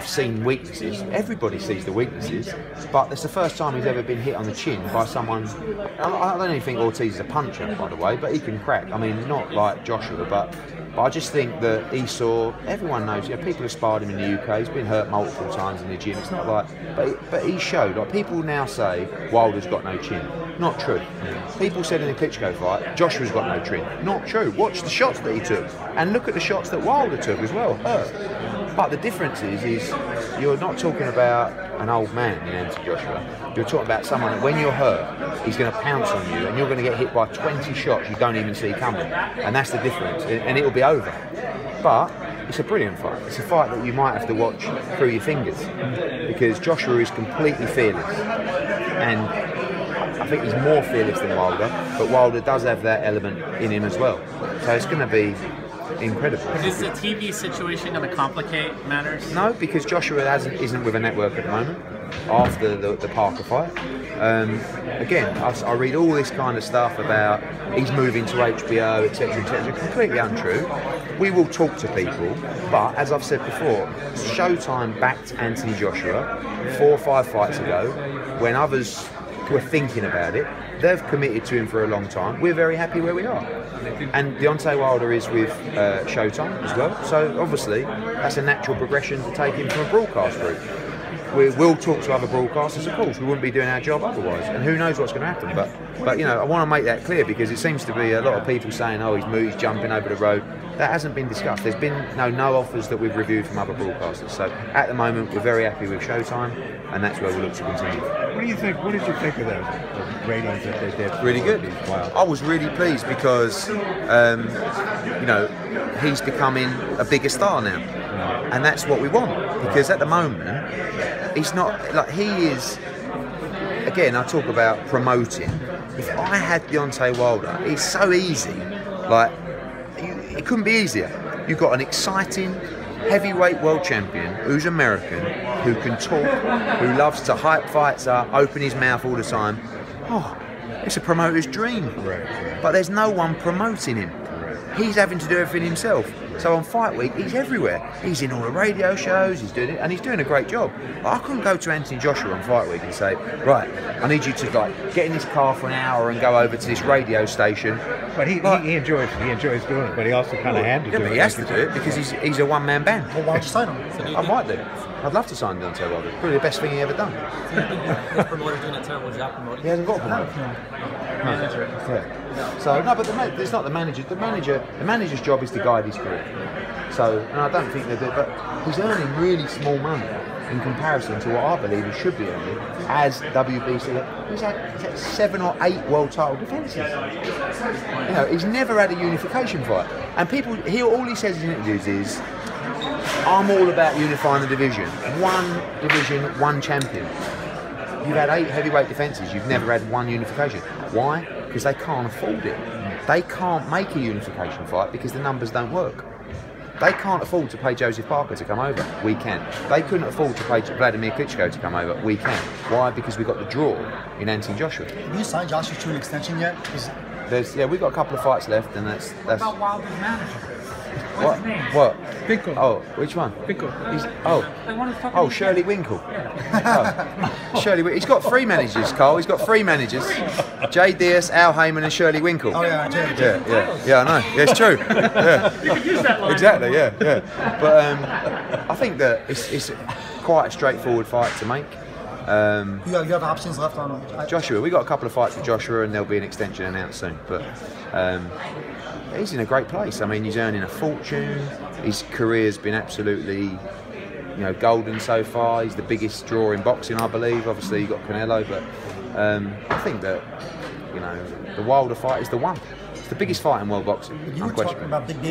have seen weaknesses. Everybody sees the weaknesses, but it's the first time he's ever been hit on the chin by someone. I don't even think Ortiz is a puncher, by the way, but he can crack. I mean, not like Joshua, but I just think that he saw. Everyone knows. You know, people have sparred him in the UK. He's been hurt multiple times in the gym. It's not like, but he showed. Like, people now say Wilder's got no chin. Not true. People said in the Klitschko fight, Joshua's got no chin. Not true. Watch the shots that he took, and look at the shots that Wilder took as well. Hurt. But the difference is you're not talking about an old man in Anthony Joshua. You're talking about someone that when you're hurt, he's going to pounce on you, and you're going to get hit by 20 shots you don't even see coming. And that's the difference. And it'll be over. But it's a brilliant fight. It's a fight that you might have to watch through your fingers, because Joshua is completely fearless. And I think he's more fearless than Wilder, but Wilder does have that element in him as well. So it's going to be incredible. Is the TV situation going to complicate matters? No, because Joshua isn't with a network at the moment after the Parker fight. Again, I read all this kind of stuff about he's moving to HBO, etc., etc. Completely untrue. We will talk to people, but as I've said before, Showtime backed Anthony Joshua 4 or 5 fights ago when others were thinking about it. They've committed to him for a long time. We're very happy where we are. And Deontay Wilder is with Showtime as well. So obviously that's a natural progression to take him from a broadcast route. We will talk to other broadcasters, of course. We wouldn't be doing our job otherwise. And who knows what's going to happen. But you know, I want to make that clear, because it seems to be a lot of people saying, oh, he's jumping over the road. That hasn't been discussed. There's been no offers that we've reviewed from other broadcasters. So at the moment, we're very happy with Showtime, and that's where we'll look to continue. What do you think? What did you think of those ratings that they did? Really good. Wow. I was really pleased because, you know, he's becoming a bigger star now, and that's what we want. Because at the moment, he's not like he is. Again, I talk about promoting. If I had Deontay Wilder, it's so easy. Like, it couldn't be easier. You've got an exciting heavyweight world champion who's American, who can talk, who loves to hype fights up, open his mouth all the time. Oh, it's a promoter's dream. But there's no one promoting him. He's having to do everything himself. So on Fight Week, he's everywhere. He's in all the radio shows, he's doing it, and he's doing a great job. I couldn't go to Anthony Joshua on Fight Week and say, right, I need you to like get in this car for an hour and go over to this radio station. But he enjoys doing it, but he also kind of had to do it. But he has to do it because he's a one-man band. Well, why don't you sign him? I might do. I'd love to sign Deontay Wilder. Probably the best thing he ever done. His promoter's doing a terrible job promoting. He hasn't got a promoter. Manager. Yeah. So no, but it's not the manager. The manager's job is to guide his career. So, and I don't think they do. But he's earning really small money in comparison to what I believe he should be earning as WBC. He's had 7 or 8 world title defences. You know, he's never had a unification fight. And people, all he says in interviews is, I'm all about unifying the division. One division, one champion. You've had 8 heavyweight defences, you've never had one unification. Why? Because they can't afford it. They can't make a unification fight because the numbers don't work. They can't afford to pay Joseph Parker to come over. We can. They couldn't afford to pay Vladimir Klitschko to come over. We can. Why? Because we got the draw in Anthony Joshua. Have you signed Joshua to an extension yet? We've got a couple of fights left, and that's. What about Wilder's manager? What? His name? What? Pickle. Oh, which one? Pickle. Shirley Winkle. Shirley. He's got 3 managers, Carl. He's got 3 managers. Jay Diaz, Al Haymon, and Shirley Winkle. Oh yeah, Yeah, I know. Yeah, it's true. Yeah. You could use that line. Exactly. Yeah. But I think that it's quite a straightforward fight to make. You have options left on Joshua. We got a couple of fights with Joshua, and there'll be an extension announced soon. But he's in a great place. I mean, he's earning a fortune. His career's been absolutely, golden so far. He's the biggest draw in boxing, I believe. Obviously, you got Canelo, but I think that the Wilder fight is the one. It's the biggest fight in world boxing. You were talking about big